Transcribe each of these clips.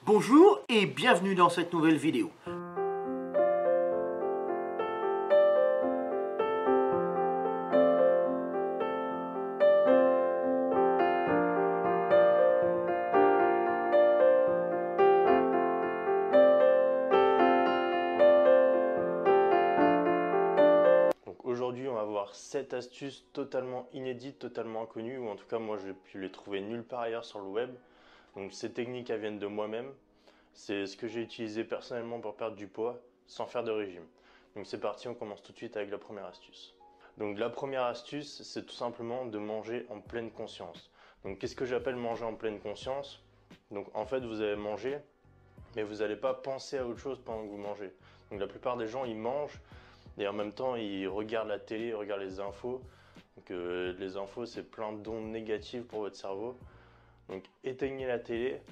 Bonjour et bienvenue dans cette nouvelle vidéo. Donc aujourd'hui, on va voir 7 astuces totalement inédites, totalement inconnues, ou en tout cas moi j'ai pu les trouver nulle part ailleurs sur le web. Donc ces techniques elles viennent de moi-même. C'est ce que j'ai utilisé personnellement pour perdre du poids sans faire de régime. Donc c'est parti, on commence tout de suite avec la première astuce. Donc la première astuce, c'est tout simplement de manger en pleine conscience. Donc qu'est-ce que j'appelle manger en pleine conscience? Donc en fait vous allez manger, mais vous n'allez pas penser à autre chose pendant que vous mangez. Donc la plupart des gens ils mangent et en même temps ils regardent la télé, ils regardent les infos. Donc les infos c'est plein d'ondes négatives pour votre cerveau. Donc éteignez la télé,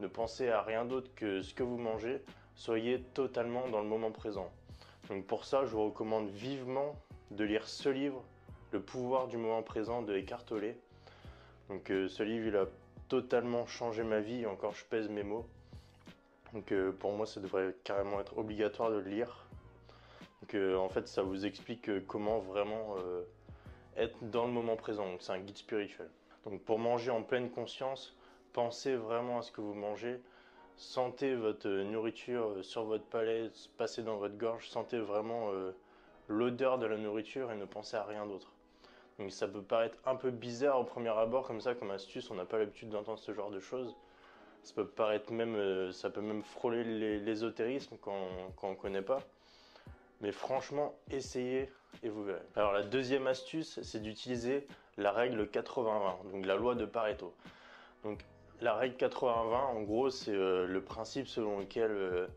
ne pensez à rien d'autre que ce que vous mangez, soyez totalement dans le moment présent. Donc pour ça, je vous recommande vivement de lire ce livre, Le pouvoir du moment présent de Eckhart Tolle. Donc ce livre, il a totalement changé ma vie, et encore je pèse mes mots. Donc pour moi, ça devrait carrément être obligatoire de le lire. Donc en fait, ça vous explique comment vraiment être dans le moment présent. Donc c'est un guide spirituel. Donc pour manger en pleine conscience, pensez vraiment à ce que vous mangez. Sentez votre nourriture sur votre palais, passer dans votre gorge. Sentez vraiment l'odeur de la nourriture et ne pensez à rien d'autre. Donc ça peut paraître un peu bizarre au premier abord, comme ça, comme astuce, on n'a pas l'habitude d'entendre ce genre de choses. Ça peut paraître même, ça peut même frôler l'ésotérisme quand on ne connaît pas. Mais franchement, essayez et vous verrez. Alors la deuxième astuce, c'est d'utiliser la règle 80-20, donc la loi de Pareto. Donc la règle 80-20, en gros, c'est le principe selon lequel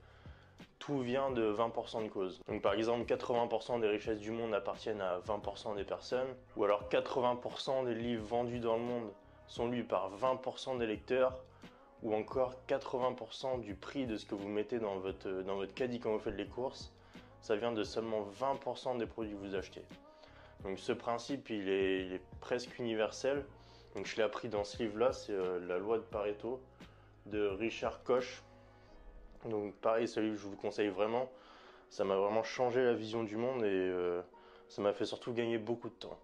tout vient de 20% de cause. Donc par exemple, 80% des richesses du monde appartiennent à 20% des personnes, ou alors 80% des livres vendus dans le monde sont lus par 20% des lecteurs, ou encore 80% du prix de ce que vous mettez dans votre caddie quand vous faites les courses, ça vient de seulement 20% des produits que vous achetez. Donc ce principe, il est presque universel. Donc je l'ai appris dans ce livre-là, c'est la loi de Pareto de Richard Koch. Donc pareil, ce livre, je vous le conseille vraiment. Ça m'a vraiment changé la vision du monde et ça m'a fait surtout gagner beaucoup de temps.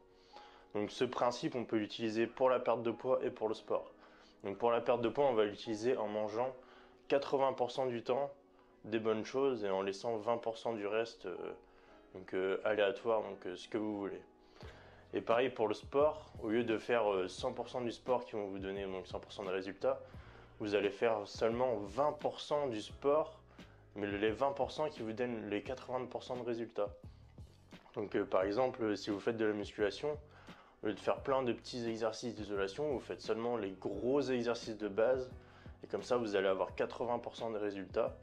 Donc ce principe, on peut l'utiliser pour la perte de poids et pour le sport. Donc pour la perte de poids, on va l'utiliser en mangeant 80% du temps des bonnes choses et en laissant 20% du reste aléatoire, donc ce que vous voulez. Et pareil pour le sport, au lieu de faire 100% du sport qui vont vous donner donc 100% de résultats, vous allez faire seulement 20% du sport, mais les 20% qui vous donnent les 80% de résultats. Donc par exemple, si vous faites de la musculation, au lieu de faire plein de petits exercices d'isolation, vous faites seulement les gros exercices de base, et comme ça vous allez avoir 80% de résultats,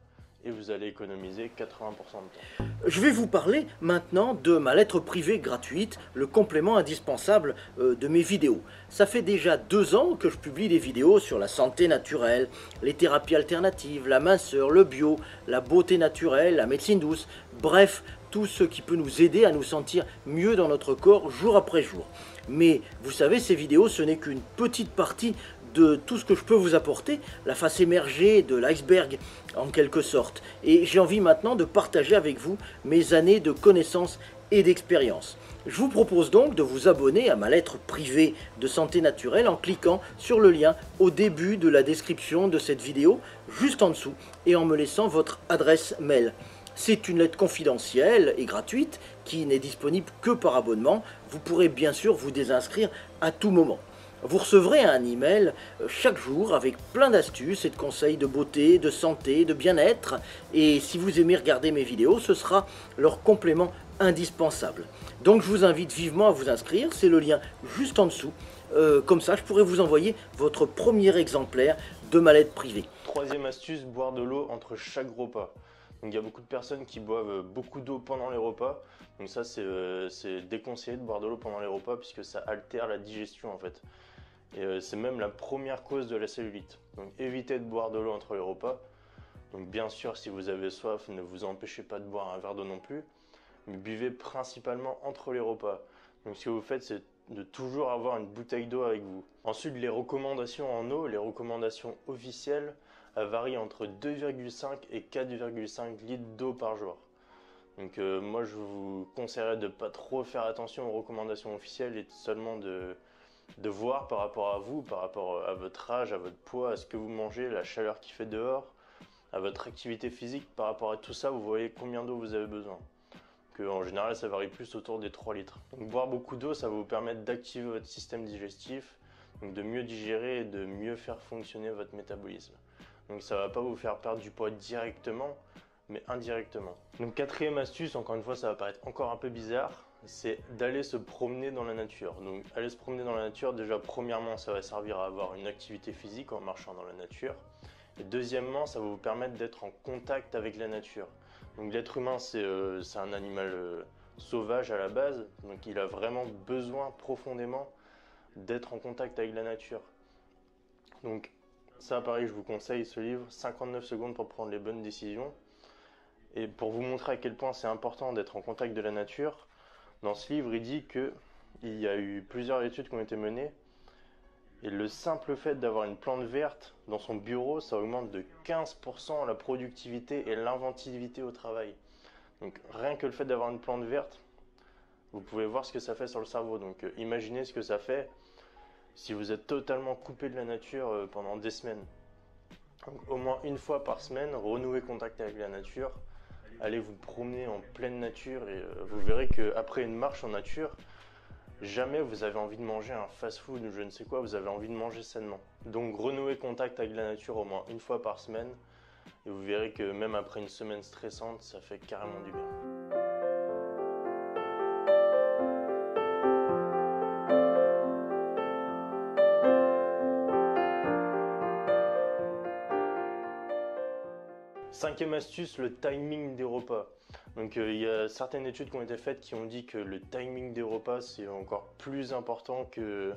et vous allez économiser 80% de temps. Je vais vous parler maintenant de ma lettre privée gratuite, le complément indispensable de mes vidéos. Ça fait déjà 2 ans que je publie des vidéos sur la santé naturelle, les thérapies alternatives, la minceur, le bio, la beauté naturelle, la médecine douce, bref, tout ce qui peut nous aider à nous sentir mieux dans notre corps jour après jour. Mais vous savez, ces vidéos, ce n'est qu'une petite partie de tout ce que je peux vous apporter, la face émergée de l'iceberg en quelque sorte. Et j'ai envie maintenant de partager avec vous mes années de connaissances et d'expérience. Je vous propose donc de vous abonner à ma lettre privée de santé naturelle en cliquant sur le lien au début de la description de cette vidéo, juste en dessous, et en me laissant votre adresse mail. C'est une lettre confidentielle et gratuite qui n'est disponible que par abonnement. Vous pourrez bien sûr vous désinscrire à tout moment. Vous recevrez un email chaque jour avec plein d'astuces et de conseils de beauté, de santé, de bien-être. Et si vous aimez regarder mes vidéos, ce sera leur complément indispensable. Donc je vous invite vivement à vous inscrire, c'est le lien juste en dessous. Comme ça, je pourrai vous envoyer votre premier exemplaire de ma lettre privée. Troisième astuce, boire de l'eau entre chaque repas. Donc il y a beaucoup de personnes qui boivent beaucoup d'eau pendant les repas. Donc ça c'est déconseillé de boire de l'eau pendant les repas puisque ça altère la digestion en fait. Et c'est même la première cause de la cellulite. Donc évitez de boire de l'eau entre les repas. Donc bien sûr si vous avez soif, ne vous empêchez pas de boire un verre d'eau non plus. Mais buvez principalement entre les repas. Donc ce que vous faites, c'est de toujours avoir une bouteille d'eau avec vous. Ensuite, les recommandations en eau, les recommandations officielles, elles varient entre 2,5 et 4,5 litres d'eau par jour. Donc moi je vous conseillerais de ne pas trop faire attention aux recommandations officielles et seulement de voir par rapport à vous, par rapport à votre âge, à votre poids, à ce que vous mangez, la chaleur qu'il fait dehors, à votre activité physique, par rapport à tout ça, vous voyez combien d'eau vous avez besoin. En général, ça varie plus autour des 3 litres. Donc boire beaucoup d'eau, ça va vous permettre d'activer votre système digestif, donc de mieux digérer et de mieux faire fonctionner votre métabolisme. Donc ça ne va pas vous faire perdre du poids directement, mais indirectement. Donc quatrième astuce, encore une fois ça va paraître encore un peu bizarre, c'est d'aller se promener dans la nature. Donc aller se promener dans la nature, déjà premièrement ça va servir à avoir une activité physique en marchant dans la nature. Et deuxièmement ça va vous permettre d'être en contact avec la nature. Donc l'être humain c'est un animal sauvage à la base, donc il a vraiment besoin profondément d'être en contact avec la nature. Donc ça pareil je vous conseille ce livre, 59 secondes pour prendre les bonnes décisions. Et pour vous montrer à quel point c'est important d'être en contact de la nature, dans ce livre, il dit qu'il y a eu plusieurs études qui ont été menées. Et le simple fait d'avoir une plante verte dans son bureau, ça augmente de 15% la productivité et l'inventivité au travail. Donc rien que le fait d'avoir une plante verte, vous pouvez voir ce que ça fait sur le cerveau. Donc imaginez ce que ça fait si vous êtes totalement coupé de la nature pendant des semaines. Donc, au moins une fois par semaine, renouez contact avec la nature. Allez vous promener en pleine nature et vous verrez qu'après une marche en nature, jamais vous avez envie de manger un fast-food ou je ne sais quoi, vous avez envie de manger sainement. Donc renouez contact avec la nature au moins une fois par semaine et vous verrez que même après une semaine stressante, ça fait carrément du bien. Cinquième astuce, le timing des repas. Donc il y a certaines études qui ont été faites qui ont dit que le timing des repas c'est encore plus important que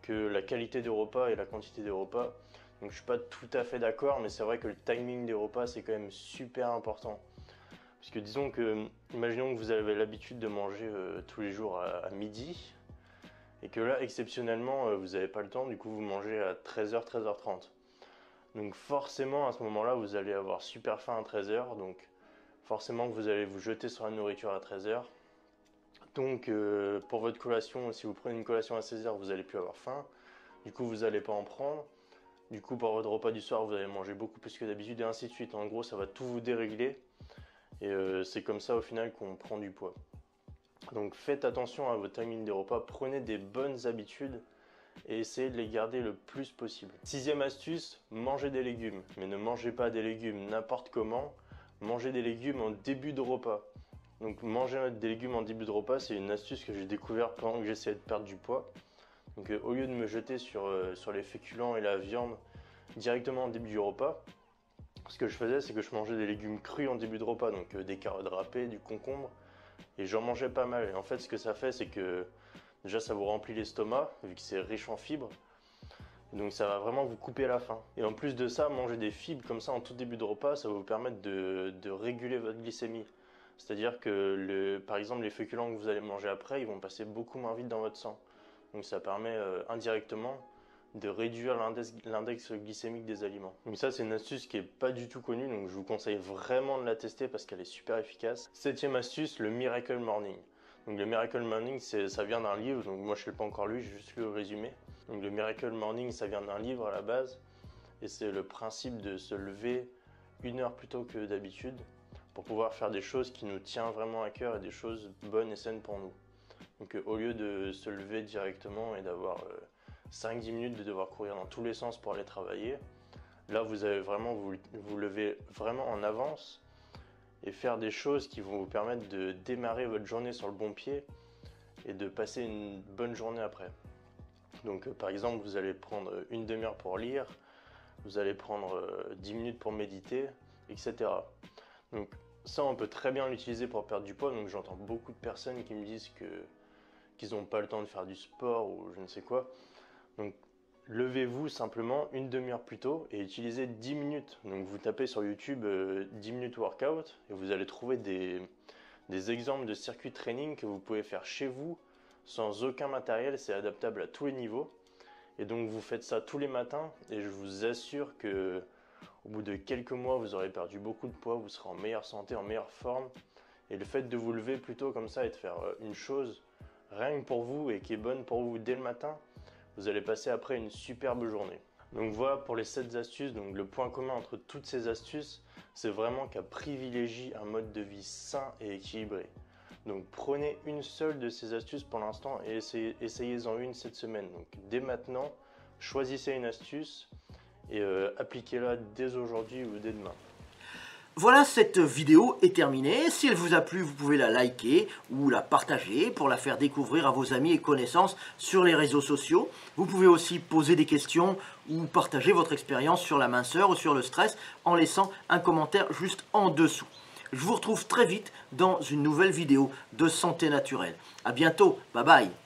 la qualité des repas et la quantité des repas. Donc je suis pas tout à fait d'accord, mais c'est vrai que le timing des repas c'est quand même super important. Parce que disons que, imaginons que vous avez l'habitude de manger tous les jours à midi, et que là exceptionnellement vous n'avez pas le temps, du coup vous mangez à 13h, 13h30. Donc forcément à ce moment-là vous allez avoir super faim à 13h, donc forcément que vous allez vous jeter sur la nourriture à 13h. Donc pour votre collation, si vous prenez une collation à 16h, vous n'allez plus avoir faim, du coup vous n'allez pas en prendre. Du coup pour votre repas du soir vous allez manger beaucoup plus que d'habitude et ainsi de suite. En gros ça va tout vous dérégler et c'est comme ça au final qu'on prend du poids. Donc faites attention à votre timing des repas, prenez des bonnes habitudes et essayez de les garder le plus possible. Sixième astuce, mangez des légumes. Mais ne mangez pas des légumes n'importe comment, mangez des légumes en début de repas. Donc manger des légumes en début de repas, c'est une astuce que j'ai découvert pendant que j'essayais de perdre du poids. Donc au lieu de me jeter sur les féculents et la viande directement en début du repas, ce que je faisais c'est que je mangeais des légumes crus en début de repas, donc des carottes râpées, du concombre, et j'en mangeais pas mal. Et en fait ce que ça fait c'est que déjà ça vous remplit l'estomac, vu que c'est riche en fibres, donc ça va vraiment vous couper la faim. Et en plus de ça, manger des fibres comme ça en tout début de repas, ça va vous permettre de réguler votre glycémie. C'est-à-dire que par exemple les féculents que vous allez manger après, ils vont passer beaucoup moins vite dans votre sang. Donc ça permet indirectement de réduire l'index glycémique des aliments. Donc ça c'est une astuce qui n'est pas du tout connue, donc je vous conseille vraiment de la tester parce qu'elle est super efficace. Septième astuce, le Miracle Morning. Donc le Miracle Morning, ça vient d'un livre, donc moi je ne l'ai pas encore lu, j'ai juste lu le résumé. Donc le Miracle Morning, ça vient d'un livre à la base, et c'est le principe de se lever 1 heure plus tôt que d'habitude pour pouvoir faire des choses qui nous tiennent vraiment à cœur et des choses bonnes et saines pour nous. Donc au lieu de se lever directement et d'avoir 5-10 minutes de devoir courir dans tous les sens pour aller travailler, là vous allez vraiment vous lever vraiment en avance et faire des choses qui vont vous permettre de démarrer votre journée sur le bon pied et de passer une bonne journée après. Donc par exemple, vous allez prendre une demi-heure pour lire, vous allez prendre 10 minutes pour méditer, etc. Donc ça, on peut très bien l'utiliser pour perdre du poids. Donc j'entends beaucoup de personnes qui me disent qu'ils n'ont pas le temps de faire du sport ou je ne sais quoi. Donc levez-vous simplement une demi-heure plus tôt et utilisez 10 minutes. Donc vous tapez sur YouTube 10 minutes workout et vous allez trouver des exemples de circuits training que vous pouvez faire chez vous sans aucun matériel, c'est adaptable à tous les niveaux. Et donc vous faites ça tous les matins et je vous assure que au bout de quelques mois, vous aurez perdu beaucoup de poids, vous serez en meilleure santé, en meilleure forme. Et le fait de vous lever plutôt comme ça et de faire une chose rien que pour vous et qui est bonne pour vous dès le matin, vous allez passer après une superbe journée. Donc voilà pour les 7 astuces. Donc le point commun entre toutes ces astuces, c'est vraiment qu'elle privilégie un mode de vie sain et équilibré. Donc prenez une seule de ces astuces pour l'instant et essayez-en une cette semaine. Donc dès maintenant, choisissez une astuce et appliquez-la dès aujourd'hui ou dès demain. Voilà, cette vidéo est terminée. Si elle vous a plu, vous pouvez la liker ou la partager pour la faire découvrir à vos amis et connaissances sur les réseaux sociaux. Vous pouvez aussi poser des questions ou partager votre expérience sur la minceur ou sur le stress en laissant un commentaire juste en dessous. Je vous retrouve très vite dans une nouvelle vidéo de santé naturelle. À bientôt, bye bye.